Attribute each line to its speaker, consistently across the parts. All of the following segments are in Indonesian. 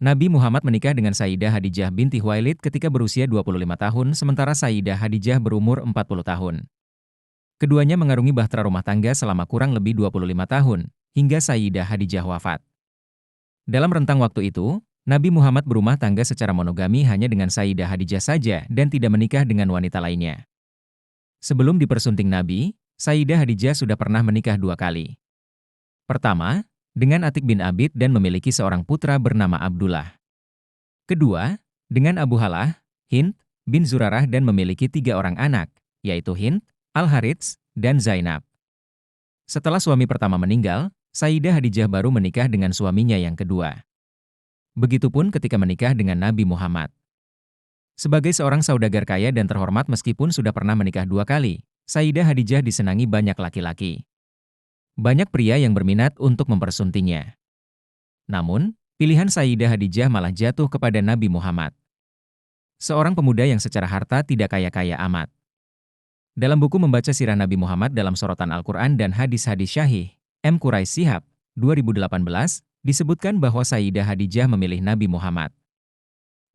Speaker 1: Nabi Muhammad menikah dengan Sayyidah Khadijah binti Khuwailid ketika berusia 25 tahun, sementara Sayyidah Khadijah berumur 40 tahun. Keduanya mengarungi bahtera rumah tangga selama kurang lebih 25 tahun, hingga Sayyidah Khadijah wafat. Dalam rentang waktu itu, Nabi Muhammad berumah tangga secara monogami hanya dengan Sayyidah Khadijah saja dan tidak menikah dengan wanita lainnya. Sebelum dipersunting Nabi, Sayyidah Khadijah sudah pernah menikah 2 kali. Pertama, dengan Atik bin Abid dan memiliki seorang putra bernama Abdullah. Kedua, dengan Abu Halah, Hind bin Zurarah dan memiliki 3 orang anak, yaitu Hind, Al-Harits, dan Zainab. Setelah suami pertama meninggal, Sayyidah Khadijah baru menikah dengan suaminya yang kedua. Begitupun ketika menikah dengan Nabi Muhammad. Sebagai seorang saudagar kaya dan terhormat meskipun sudah pernah menikah 2 kali, Sayyidah Khadijah disenangi banyak laki-laki. Banyak pria yang berminat untuk mempersuntingnya. Namun, pilihan Sayyidah Khadijah malah jatuh kepada Nabi Muhammad. Seorang pemuda yang secara harta tidak kaya-kaya amat. Dalam buku membaca sirah Nabi Muhammad dalam sorotan Al-Quran dan hadis-hadis syahih, M. Quraish Shihab, 2018, disebutkan bahwa Sayyidah Khadijah memilih Nabi Muhammad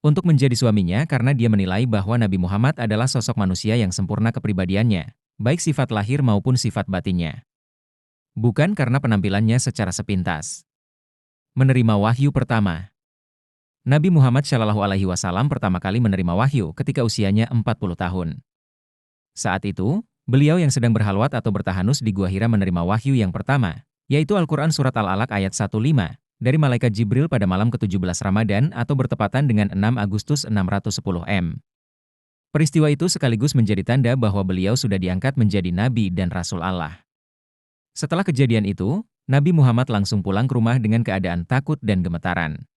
Speaker 1: untuk menjadi suaminya karena dia menilai bahwa Nabi Muhammad adalah sosok manusia yang sempurna kepribadiannya, baik sifat lahir maupun sifat batinnya. Bukan karena penampilannya secara sepintas. Menerima wahyu pertama. Nabi Muhammad SAW pertama kali menerima wahyu ketika usianya 40 tahun. Saat itu, beliau yang sedang berhalwat atau bertahanus di Gua Hira menerima wahyu yang pertama, yaitu Al-Quran Surat Al-Alaq ayat 15, dari Malaikat Jibril pada malam ke-17 Ramadan atau bertepatan dengan 6 Agustus 610 M. Peristiwa itu sekaligus menjadi tanda bahwa beliau sudah diangkat menjadi Nabi dan Rasul Allah. Setelah kejadian itu, Nabi Muhammad langsung pulang ke rumah dengan keadaan takut dan gemetaran.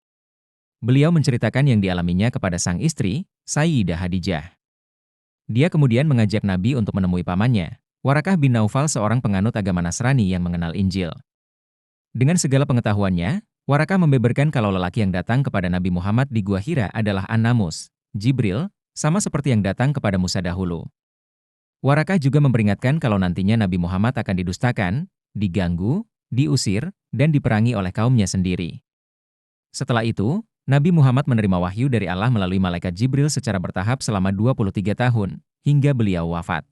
Speaker 1: Beliau menceritakan yang dialaminya kepada sang istri, Sayyidah Khadijah. Dia kemudian mengajak Nabi untuk menemui pamannya, Warakah bin Naufal, seorang penganut agama Nasrani yang mengenal Injil. Dengan segala pengetahuannya, Warakah membeberkan kalau lelaki yang datang kepada Nabi Muhammad di Gua Hira adalah An-Namus, Jibril, sama seperti yang datang kepada Musa dahulu. Warakah juga memperingatkan kalau nantinya Nabi Muhammad akan didustakan, diganggu, diusir, dan diperangi oleh kaumnya sendiri. Setelah itu, Nabi Muhammad menerima wahyu dari Allah melalui malaikat Jibril secara bertahap selama 23 tahun, hingga beliau wafat.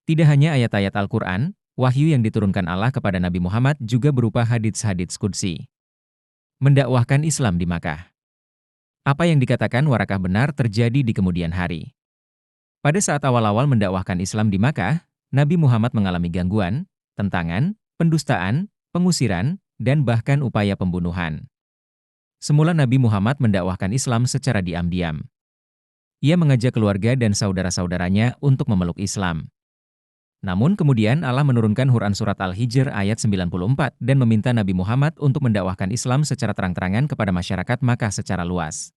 Speaker 1: Tidak hanya ayat-ayat Al-Quran, wahyu yang diturunkan Allah kepada Nabi Muhammad juga berupa hadits-hadits qudsi. Mendakwahkan Islam di Makkah. Apa yang dikatakan Warakah benar terjadi di kemudian hari. Pada saat awal-awal mendakwahkan Islam di Makkah, Nabi Muhammad mengalami gangguan, tentangan, pendustaan, pengusiran, dan bahkan upaya pembunuhan. Semula Nabi Muhammad mendakwahkan Islam secara diam-diam. Ia mengajak keluarga dan saudara-saudaranya untuk memeluk Islam. Namun kemudian Allah menurunkan Quran Surat Al-Hijr ayat 94 dan meminta Nabi Muhammad untuk mendakwahkan Islam secara terang-terangan kepada masyarakat Makkah secara luas.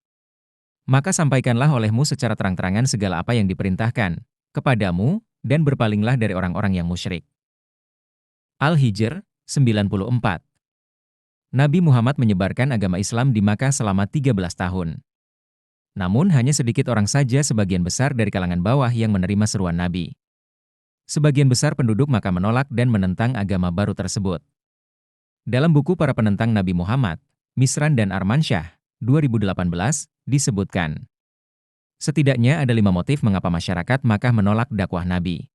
Speaker 1: Maka sampaikanlah olehmu secara terang-terangan segala apa yang diperintahkan kepadamu, dan berpalinglah dari orang-orang yang musyrik. Al-Hijr 94. Nabi Muhammad menyebarkan agama Islam di Makkah selama 13 tahun. Namun hanya sedikit orang saja sebagian besar dari kalangan bawah yang menerima seruan Nabi. Sebagian besar penduduk Makkah menolak dan menentang agama baru tersebut. Dalam buku para penentang Nabi Muhammad, Misran dan Armansyah, 2018, disebutkan. Setidaknya ada 5 motif mengapa masyarakat Makkah menolak dakwah Nabi.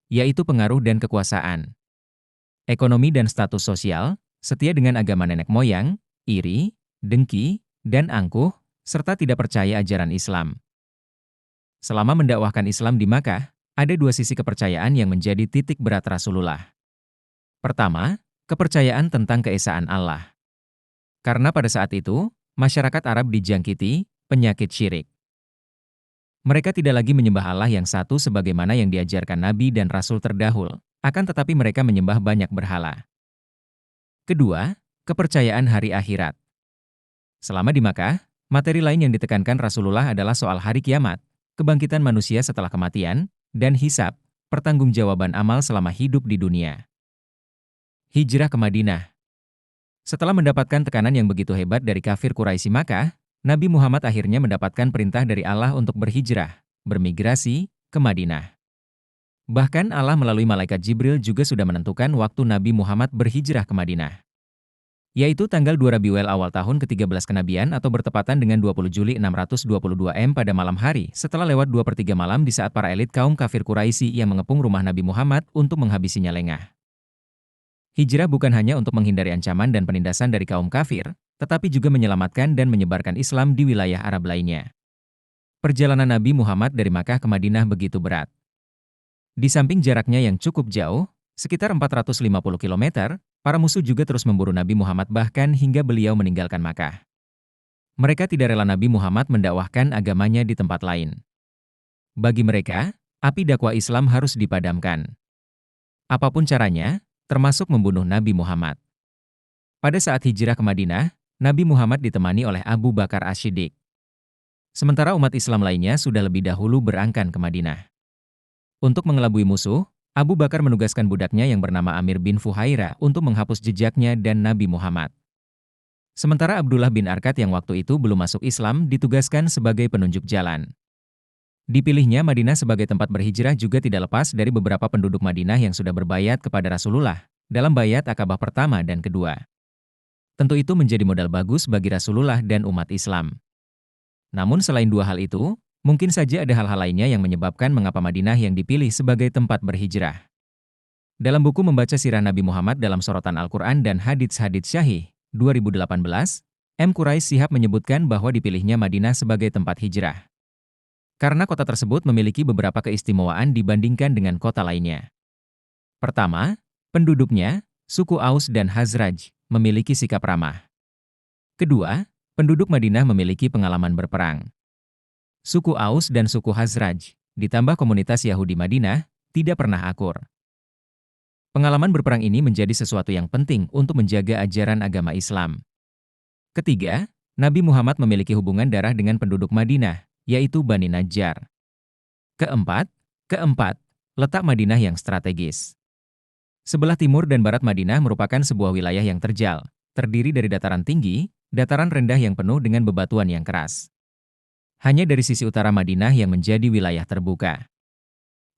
Speaker 1: Yaitu pengaruh dan kekuasaan. Ekonomi dan status sosial, setia dengan agama nenek moyang, iri, dengki, dan angkuh, serta tidak percaya ajaran Islam. Selama mendakwahkan Islam di Makkah, ada 2 sisi kepercayaan yang menjadi titik berat Rasulullah. Pertama, kepercayaan tentang keesaan Allah. Karena pada saat itu, masyarakat Arab dijangkiti penyakit syirik. Mereka tidak lagi menyembah Allah yang satu sebagaimana yang diajarkan Nabi dan Rasul terdahulu, akan tetapi mereka menyembah banyak berhala. Kedua, kepercayaan hari akhirat. Selama di Makkah, materi lain yang ditekankan Rasulullah adalah soal hari kiamat, kebangkitan manusia setelah kematian, dan hisab, pertanggungjawaban amal selama hidup di dunia. Hijrah ke Madinah. Setelah mendapatkan tekanan yang begitu hebat dari kafir Quraisy Makkah, Nabi Muhammad akhirnya mendapatkan perintah dari Allah untuk berhijrah, bermigrasi, ke Madinah. Bahkan Allah melalui malaikat Jibril juga sudah menentukan waktu Nabi Muhammad berhijrah ke Madinah. yaitu tanggal 2 Rabiul Awal tahun ke-13 kenabian atau bertepatan dengan 20 Juli 622 pada malam hari setelah lewat 2/3 malam di saat para elit kaum kafir Quraisy yang mengepung rumah Nabi Muhammad untuk menghabisinya lengah. Hijrah bukan hanya untuk menghindari ancaman dan penindasan dari kaum kafir, tetapi juga menyelamatkan dan menyebarkan Islam di wilayah Arab lainnya. Perjalanan Nabi Muhammad dari Makkah ke Madinah begitu berat. Di samping jaraknya yang cukup jauh, sekitar 450 km, para musuh juga terus memburu Nabi Muhammad bahkan hingga beliau meninggalkan Makkah. Mereka tidak rela Nabi Muhammad mendakwahkan agamanya di tempat lain. Bagi mereka, api dakwah Islam harus dipadamkan. Apapun caranya, termasuk membunuh Nabi Muhammad. Pada saat hijrah ke Madinah, Nabi Muhammad ditemani oleh Abu Bakar As-Siddiq. Sementara umat Islam lainnya sudah lebih dahulu berangkat ke Madinah. Untuk mengelabui musuh, Abu Bakar menugaskan budaknya yang bernama Amir bin Fuhaira untuk menghapus jejaknya dan Nabi Muhammad. Sementara Abdullah bin Arqad yang waktu itu belum masuk Islam ditugaskan sebagai penunjuk jalan. Dipilihnya Madinah sebagai tempat berhijrah juga tidak lepas dari beberapa penduduk Madinah yang sudah berbayat kepada Rasulullah dalam bayat Akabah pertama dan kedua. Tentu itu menjadi modal bagus bagi Rasulullah dan umat Islam. Namun selain dua hal itu, mungkin saja ada hal-hal lainnya yang menyebabkan mengapa Madinah yang dipilih sebagai tempat berhijrah. Dalam buku Membaca Sirah Nabi Muhammad dalam Sorotan Al-Quran dan Hadits-Hadits Syahih, 2018, M. Quraisy Shihab menyebutkan bahwa dipilihnya Madinah sebagai tempat hijrah. Karena kota tersebut memiliki beberapa keistimewaan dibandingkan dengan kota lainnya. Pertama, penduduknya, suku Aus dan Khazraj, memiliki sikap ramah. Kedua, penduduk Madinah memiliki pengalaman berperang. Suku Aus dan suku Khazraj, ditambah komunitas Yahudi Madinah, tidak pernah akur. Pengalaman berperang ini menjadi sesuatu yang penting untuk menjaga ajaran agama Islam. Ketiga, Nabi Muhammad memiliki hubungan darah dengan penduduk Madinah, yaitu Bani Najjar. Keempat, letak Madinah yang strategis. Sebelah timur dan barat Madinah merupakan sebuah wilayah yang terjal, terdiri dari dataran tinggi, dataran rendah yang penuh dengan bebatuan yang keras. Hanya dari sisi utara Madinah yang menjadi wilayah terbuka.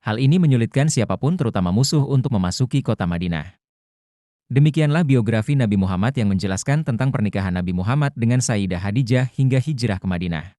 Speaker 1: Hal ini menyulitkan siapapun terutama musuh untuk memasuki kota Madinah. Demikianlah biografi Nabi Muhammad yang menjelaskan tentang pernikahan Nabi Muhammad dengan Sayyidah Khadijah hingga hijrah ke Madinah.